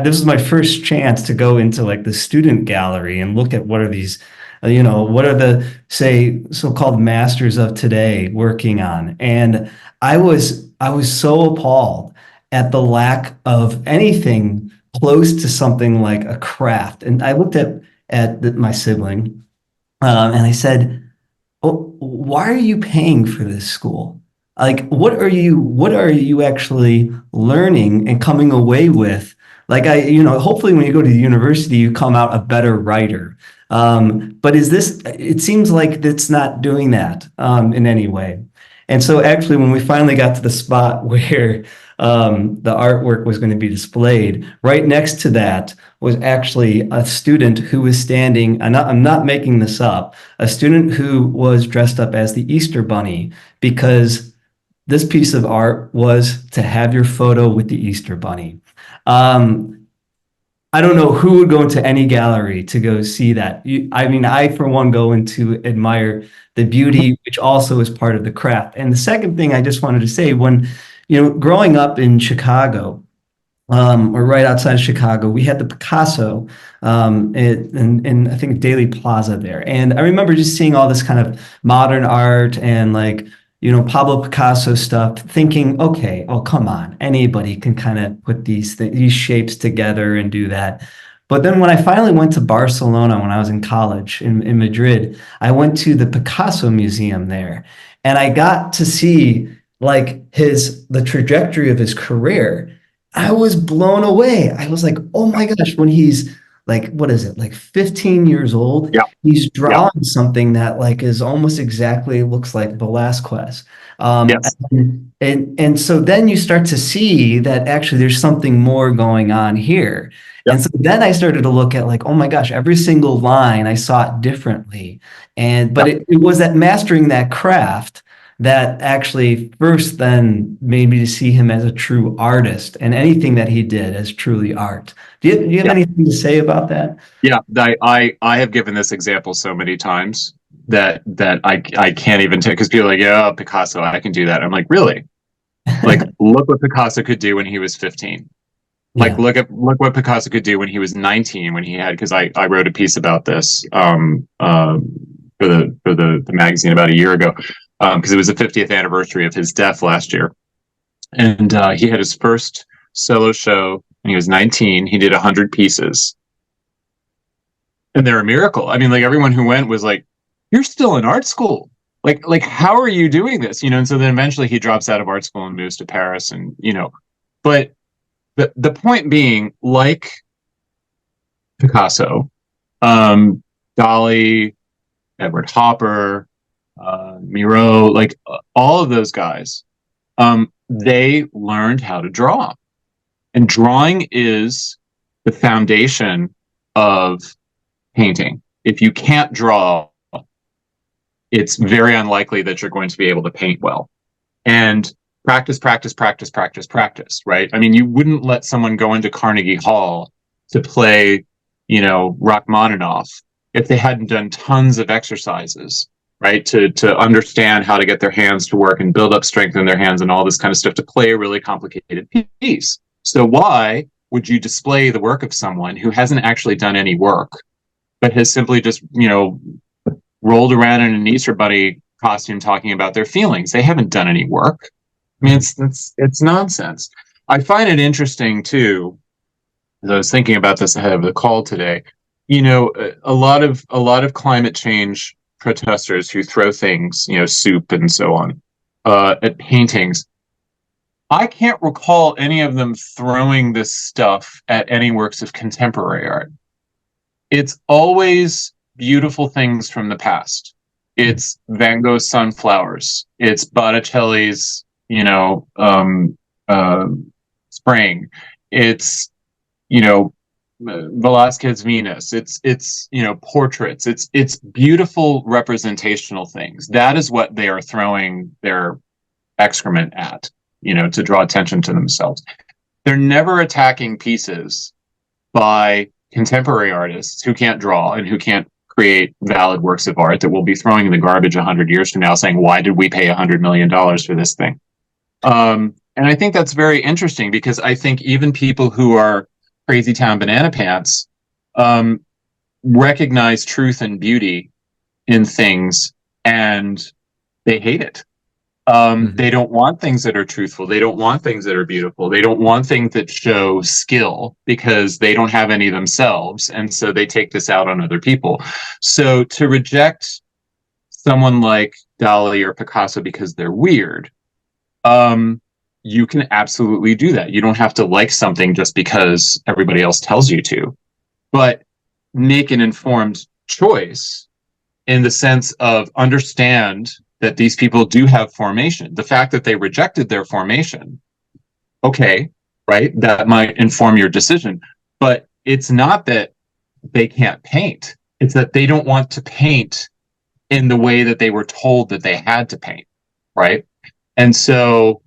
this was my first chance to go into like the student gallery and look at what are these, what are the, say, so-called masters of today working on. And I was so appalled at the lack of anything close to something like a craft. And I looked at my sibling and I said, "Oh, why are you paying for this school? Like, what are you actually learning and coming away with? Like, hopefully when you go to the university, you come out a better writer. But it seems like it's not doing that in any way." And so actually, when we finally got to the spot where the artwork was going to be displayed, right next to that was actually a student who was standing, I'm not making this up, a student who was dressed up as the Easter Bunny, because this piece of art was to have your photo with the Easter Bunny. I don't know who would go into any gallery to go see that. I mean, I, for one, go in to admire the beauty, which also is part of the craft. And the second thing I just wanted to say, when, growing up in Chicago, or right outside of Chicago, we had the Picasso, and I think Dalí Plaza there. And I remember just seeing all this kind of modern art and like, Pablo Picasso stuff, thinking, okay, oh, come on, anybody can kind of put these shapes together and do that. But then when I finally went to Barcelona when I was in college in Madrid, I went to the Picasso Museum there, and I got to see like the trajectory of his career. I was blown away. I was like, oh my gosh, when he's like, what is it, like 15 years old, Yeah. he's Yeah. drawing something that like is almost exactly looks like Velasquez. Yes. And so then you start to see that actually there's something more going on here. Yep. And so then I started to look at like, oh my gosh, every single line I saw it differently. But Yep. it was that mastering that craft that actually first then made me to see him as a true artist and anything that he did as truly art. Do you have Yeah. anything to say about that? Yeah, I have given this example so many times that I can't even take, because people are like, yeah, Picasso, I can do that. I'm like, really? Like, look what Picasso could do when he was 15. Like, Yeah. look what Picasso could do when he was 19, when he had, because I wrote a piece about this for the magazine about a year ago, because it was the 50th anniversary of his death last year, and he had his first solo show when he was 19. He did 100 pieces, and they're a miracle. I mean, like, everyone who went was like, "You're still in art school. Like, how are you doing this?" And so then eventually he drops out of art school and moves to Paris, and but the point being, like Picasso, Dalí, Edward Hopper, Miro, like all of those guys, they learned how to draw, and drawing is the foundation of painting. If you can't draw, it's very unlikely that you're going to be able to paint well. And practice, practice, practice, practice, practice, right? I mean, you wouldn't let someone go into Carnegie Hall to play, Rachmaninoff if they hadn't done tons of exercises, right? To understand how to get their hands to work and build up strength in their hands and all this kind of stuff to play a really complicated piece. So why would you display the work of someone who hasn't actually done any work, but has simply just, rolled around in an Easter Bunny costume talking about their feelings? They haven't done any work. I mean, it's nonsense. I find it interesting too, as I was thinking about this ahead of the call today. A lot of climate change protesters who throw things, soup and so on, at paintings. I can't recall any of them throwing this stuff at any works of contemporary art. It's always beautiful things from the past. It's Van Gogh's Sunflowers. It's Botticelli's, Spring. It's, Velasquez Venus. It's portraits. It's beautiful representational things. That is what they are throwing their excrement at, to draw attention to themselves. They're never attacking pieces by contemporary artists who can't draw and who can't create valid works of art that we'll be throwing in the garbage 100 years from now, saying, why did we pay $100 million for this thing? And I think that's very interesting, because I think even people who are crazy town banana pants recognize truth and beauty in things, and they hate it. They don't want things that are truthful. They don't want things that are beautiful. They don't want things that show skill, because they don't have any themselves. And so they take this out on other people. So to reject someone like Dalí or Picasso because they're weird, you can absolutely do that. You don't have to like something just because everybody else tells you to, but make an informed choice in the sense of understand that these people do have formation. The fact that they rejected their formation, okay, right? That might inform your decision, but it's not that they can't paint. It's that they don't want to paint in the way that they were told that they had to paint, right? And so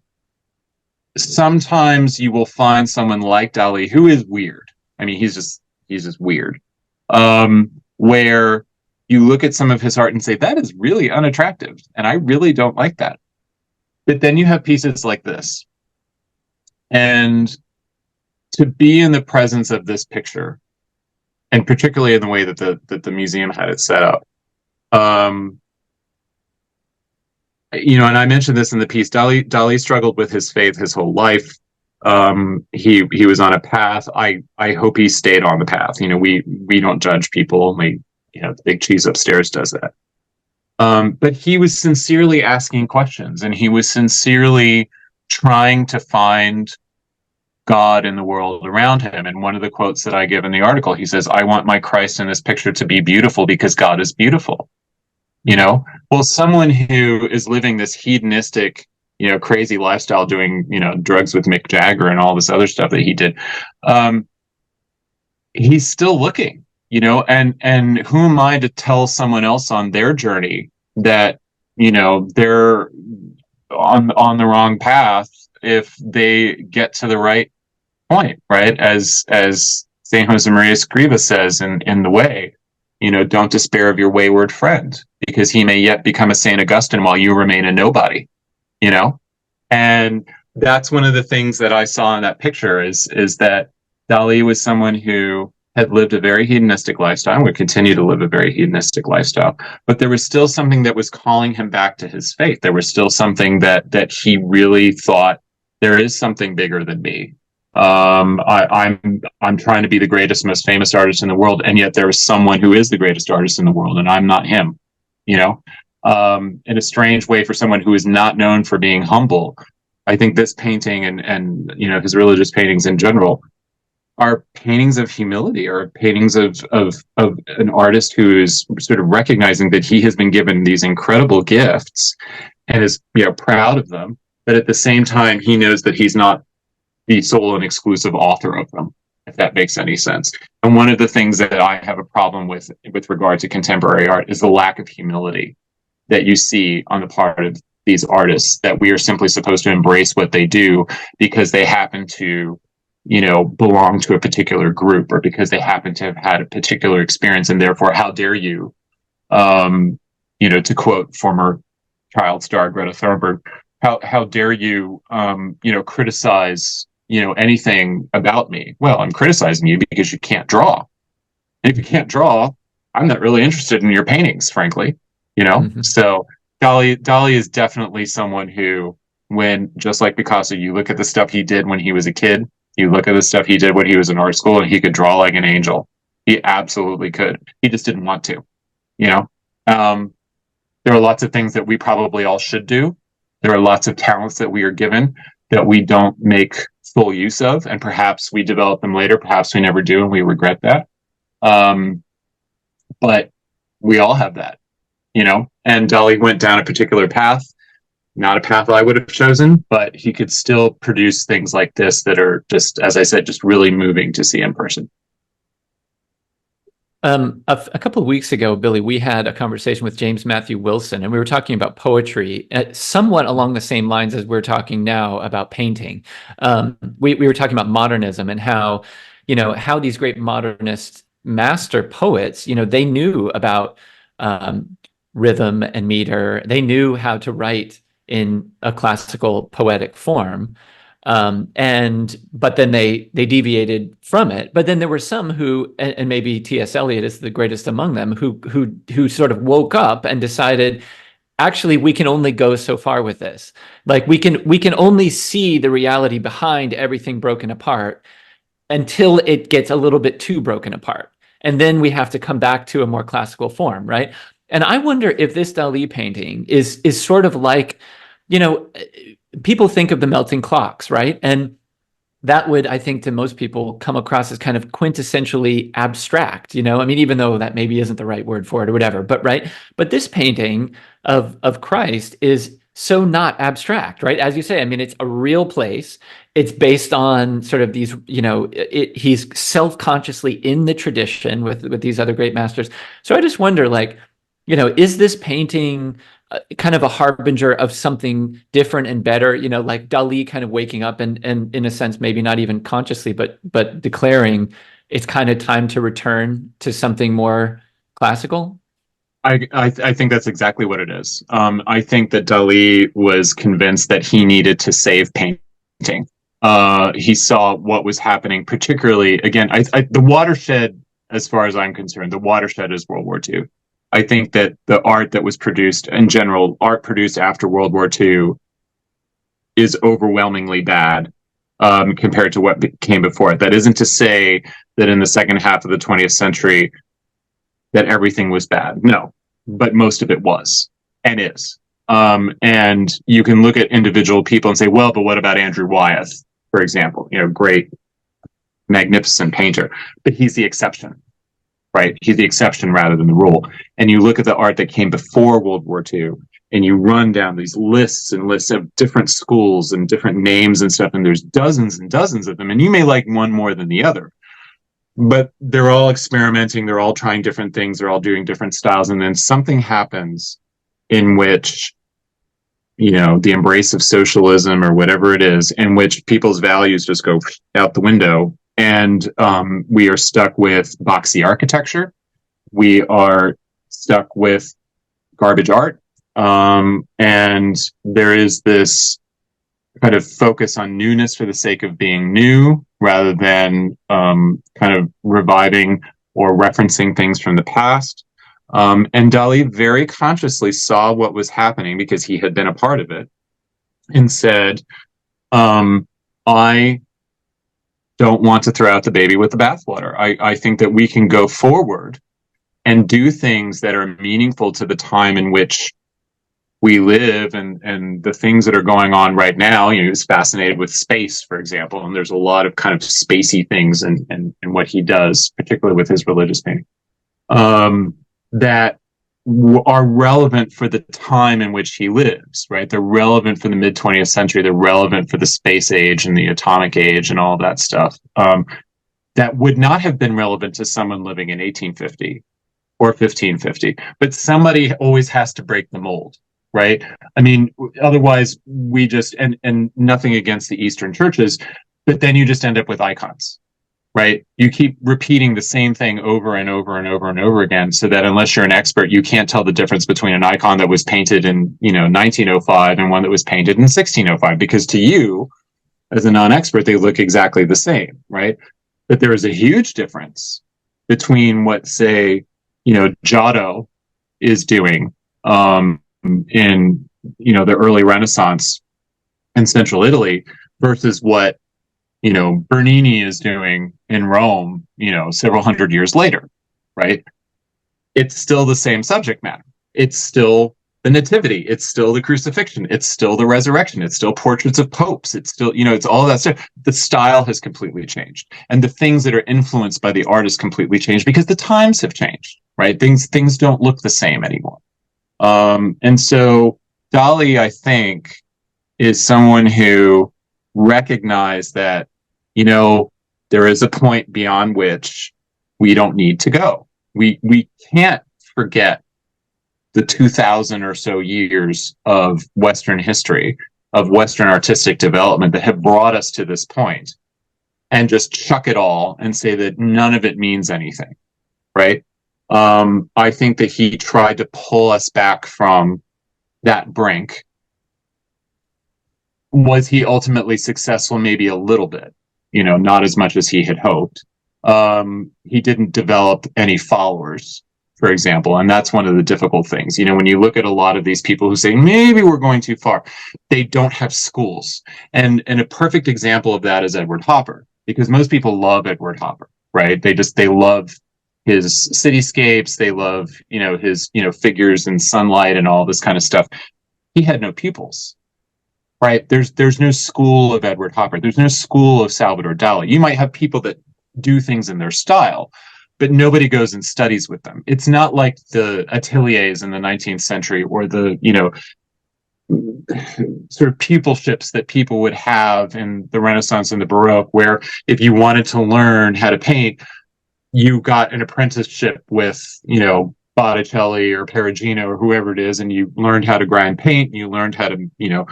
sometimes you will find someone like Dalí who is weird. I mean, he's just weird. Where you look at some of his art and say, that is really unattractive, and I really don't like that. But then you have pieces like this. And to be in the presence of this picture, and particularly in the way that the museum had it set up, you know, and I mentioned this in the piece, Dalí struggled with his faith his whole life. He was on a path. I hope he stayed on the path. You know, we don't judge people. Only, you know, the big cheese upstairs does that. But he was sincerely asking questions, and he was sincerely trying to find God in the world around him. And one of the quotes that I give in the article, he says, "I want my Christ in this picture to be beautiful because God is beautiful." You know, well, someone who is living this hedonistic, you know, crazy lifestyle, doing, you know, drugs with Mick Jagger and all this other stuff that he did, he's still looking, you know, and who am I to tell someone else on their journey that, you know, they're on the wrong path if they get to the right point, right? As Saint Josemaria Escriva says in The Way, you know, don't despair of your wayward friend, because he may yet become a Saint Augustine while you remain a nobody, you know? And that's one of the things that I saw in that picture is that Dalí was someone who had lived a very hedonistic lifestyle and would continue to live a very hedonistic lifestyle. But there was still something that was calling him back to his faith. There was still something that he really thought, there is something bigger than me. I'm trying to be the greatest, most famous artist in the world, and yet there is someone who is the greatest artist in the world, and I'm not him. You know, in a strange way, for someone who is not known for being humble, I think this painting and you know, his religious paintings in general are paintings of humility, or paintings of an artist who is sort of recognizing that he has been given these incredible gifts and is, you know, proud of them, but at the same time he knows that he's not the sole and exclusive author of them, if that makes any sense. And one of the things that I have a problem with regard to contemporary art is the lack of humility that you see on the part of these artists, that we are simply supposed to embrace what they do because they happen to, you know, belong to a particular group, or because they happen to have had a particular experience, and therefore, how dare you, you know, to quote former child star Greta Thunberg, how dare you, you know, criticize, you know, anything about me? Well, I'm criticizing you because you can't draw. And if you can't draw, I'm not really interested in your paintings, frankly. You know, so Dalí is definitely someone who, when, just like Picasso, you look at the stuff he did when he was a kid, you look at the stuff he did when he was in art school, and he could draw like an angel. He absolutely could. He just didn't want to. You know, there are lots of things that we probably all should do. There are lots of talents that we are given that we don't make full use of, and perhaps we develop them later, perhaps we never do, and we regret that. But we all have that, you know, and Dalí went down a particular path, not a path I would have chosen, but he could still produce things like this that are just, as I said, just really moving to see in person. A couple of weeks ago, Billy, we had a conversation with James Matthew Wilson, and we were talking about poetry, somewhat along the same lines as we're talking now about painting. We were talking about modernism and how, you know, how these great modernist master poets, you know, they knew about rhythm and meter. They knew how to write in a classical poetic form. But then they deviated from it. But then there were some who, and maybe T.S. Eliot is the greatest among them, who sort of woke up and decided, actually, we can only go so far with this. Like we can only see the reality behind everything broken apart until it gets a little bit too broken apart. And then we have to come back to a more classical form, right? And I wonder if this Dalí painting is sort of like, you know, people think of the melting clocks, right? And that would, I think, to most people come across as kind of quintessentially abstract, you know? I mean, even though that maybe isn't the right word for it or whatever, but right. But this painting of Christ is so not abstract, right? As you say, I mean, it's a real place. It's based on sort of these, you know, he's self-consciously in the tradition with these other great masters. So I just wonder, like, is this painting kind of a harbinger of something different and better? Like Dalí kind of waking up and in a sense, maybe not even consciously, but declaring it's kind of time to return to something more classical. I think that's exactly what it is. I think that Dalí was convinced that he needed to save painting. He saw what was happening, particularly, again, the watershed, as far as I'm concerned, the watershed is World War II. I think that the art that was produced, in general, art produced after World War II, is overwhelmingly bad compared to what came before it. That isn't to say that in the second half of the 20th century that everything was bad. No, but most of it was and is. And you can look at individual people and say, well, but what about Andrew Wyeth, for example? Great, magnificent painter, but he's the exception, right? He's the exception rather than the rule. And you look at the art that came before World War II, and you run down these lists and lists of different schools and different names and stuff, and there's dozens and dozens of them, and you may like one more than the other. But they're all experimenting, they're all trying different things, they're all doing different styles, and then something happens in which, the embrace of socialism or whatever it is, in which people's values just go out the window, and we are stuck with boxy architecture. We are stuck with garbage art, and there is this kind of focus on newness for the sake of being new, rather than kind of reviving or referencing things from the past. And Dalí very consciously saw what was happening because he had been a part of it, and said, I don't want to throw out the baby with the bathwater. I think that we can go forward and do things that are meaningful to the time in which we live, and the things that are going on right now. He was fascinated with space, for example, and there's a lot of kind of spacey things in what he does, particularly with his religious painting, that are relevant for the time in which he lives, right? They're relevant for the mid 20th century. They're relevant for the space age and the atomic age and all that stuff. That would not have been relevant to someone living in 1850 or 1550, but somebody always has to break the mold. Right. I mean, otherwise we just, and nothing against the Eastern churches, but then you just end up with icons, right? You keep repeating the same thing over and over and over and over again, so that unless you're an expert, you can't tell the difference between an icon that was painted in, 1905 and one that was painted in 1605, because to you, as a non-expert, they look exactly the same, right? But there is a huge difference between what, say, Giotto is doing, in the early Renaissance in central Italy, versus what Bernini is doing in Rome several hundred years later, right? It's still the same subject matter. It's still the nativity, it's still the crucifixion, it's still the resurrection, it's still portraits of popes, it's still it's all that stuff. The style has completely changed, and the things that are influenced by the artist completely changed, because the times have changed, right? Things don't look the same anymore. And so Dalí, I think, is someone who recognized that, there is a point beyond which we don't need to go. We can't forget the 2000 or so years of Western history, of Western artistic development that have brought us to this point, and just chuck it all and say that none of it means anything, right? I think that he tried to pull us back from that brink. Was he ultimately successful? Maybe a little bit, not as much as he had hoped. He didn't develop any followers, for example, and that's one of the difficult things. When you look at a lot of these people who say, maybe we're going too far, they don't have schools. And a perfect example of that is Edward Hopper, because most people love Edward Hopper, right? They love his cityscapes, they love, his, figures in sunlight and all this kind of stuff. He had no pupils, right? There's no school of Edward Hopper. There's no school of Salvador Dalí. You might have people that do things in their style, but nobody goes and studies with them. It's not like the ateliers in the 19th century, or the, sort of pupilships that people would have in the Renaissance and the Baroque, where if you wanted to learn how to paint, you got an apprenticeship with, Botticelli or Perugino or whoever it is, and you learned how to grind paint, and you learned how to,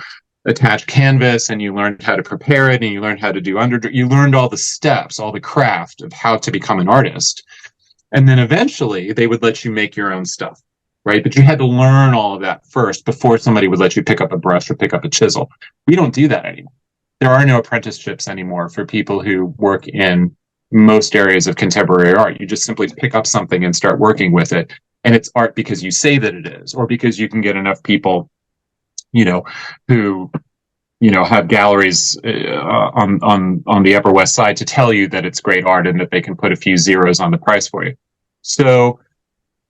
attach canvas, and you learned how to prepare it, and you learned how to do you learned all the steps, all the craft of how to become an artist. And then eventually they would let you make your own stuff, right? But you had to learn all of that first before somebody would let you pick up a brush or pick up a chisel. We don't do that anymore. There are no apprenticeships anymore for people who work in most areas of contemporary art. You just simply pick up something and start working with it. And it's art because you say that it is, or because you can get enough people, who, have galleries on the Upper West Side to tell you that it's great art and that they can put a few zeros on the price for you. So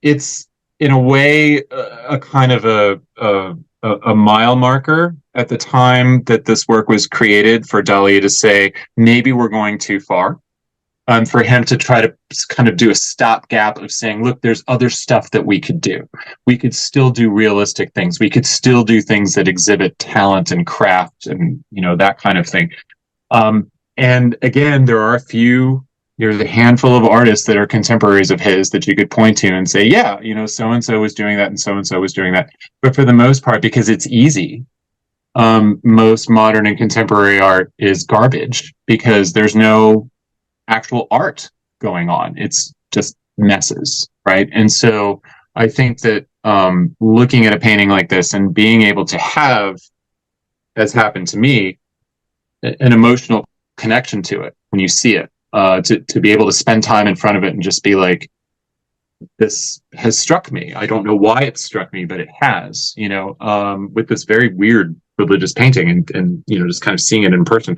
it's, in a way, a kind of a mile marker at the time that this work was created for Dalí to say, maybe we're going too far. For him to try to kind of do a stopgap of saying, look, there's other stuff that we could do. We could still do realistic things. We could still do things that exhibit talent and craft and, that kind of thing. And again, there's a handful of artists that are contemporaries of his that you could point to and say, yeah, so-and-so was doing that and so-and-so was doing that. But for the most part, because it's easy, most modern and contemporary art is garbage because there's no actual art going on. It's just messes, right? And so I think that looking at a painting like this and being able to have, as happened to me, an emotional connection to it when you see it, to be able to spend time in front of it and just be like, this has struck me. I don't know why it struck me, but it has, with this very weird religious painting and just kind of seeing it in person.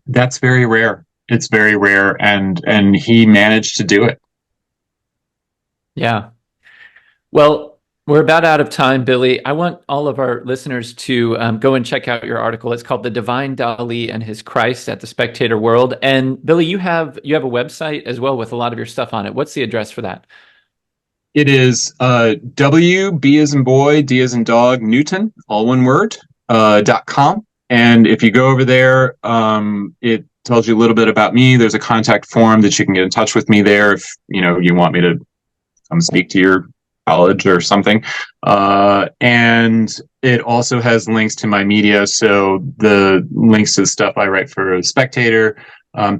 That's very rare. It's very rare, and he managed to do it. Yeah. Well, we're about out of time, Billy. I want all of our listeners to go and check out your article. It's called "The Divine Dalí and His Christ" at the Spectator World. And Billy, you have a website as well with a lot of your stuff on it. What's the address for that? It is WB as in boy, D as in dog, Newton, all one word, .com. And if you go over there, it tells you a little bit about me. There's a contact form that you can get in touch with me there if you want me to come speak to your college or something. And it also has links to my media. So the links to the stuff I write for Spectator,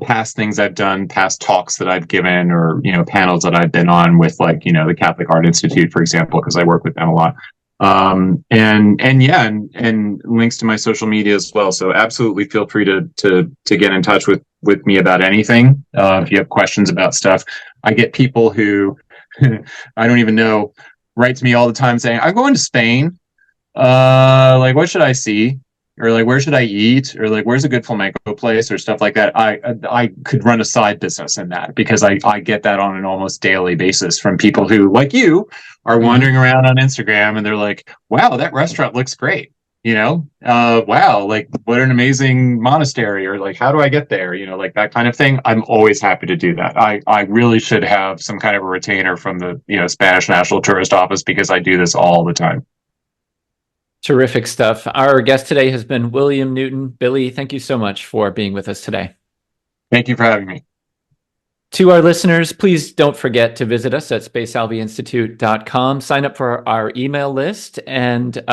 past things I've done, past talks that I've given, or panels that I've been on with, like the Catholic Art Institute, for example, because I work with them a lot. And links to my social media as well. So absolutely feel free to get in touch with me about anything. If you have questions about stuff, I get people who I don't even know write to me all the time saying, I'm going to Spain. Like, what should I see? Or like, where should I eat? Or like, where's a good flamenco place or stuff like that? I could run a side business in that because I get that on an almost daily basis from people who, like you, are wandering around on Instagram and they're like, wow, that restaurant looks great. Wow, like what an amazing monastery, or like, how do I get there? Like that kind of thing. I'm always happy to do that. I really should have some kind of a retainer from the, Spanish National Tourist Office because I do this all the time. Terrific stuff. Our guest today has been William Newton. Billy, thank you so much for being with us today. Thank you for having me. To our listeners, please don't forget to visit us at spacesalviinstitute.com. Sign up for our email list and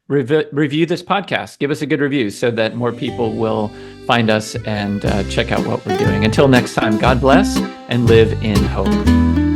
review this podcast. Give us a good review so that more people will find us and check out what we're doing. Until next time, God bless and live in hope.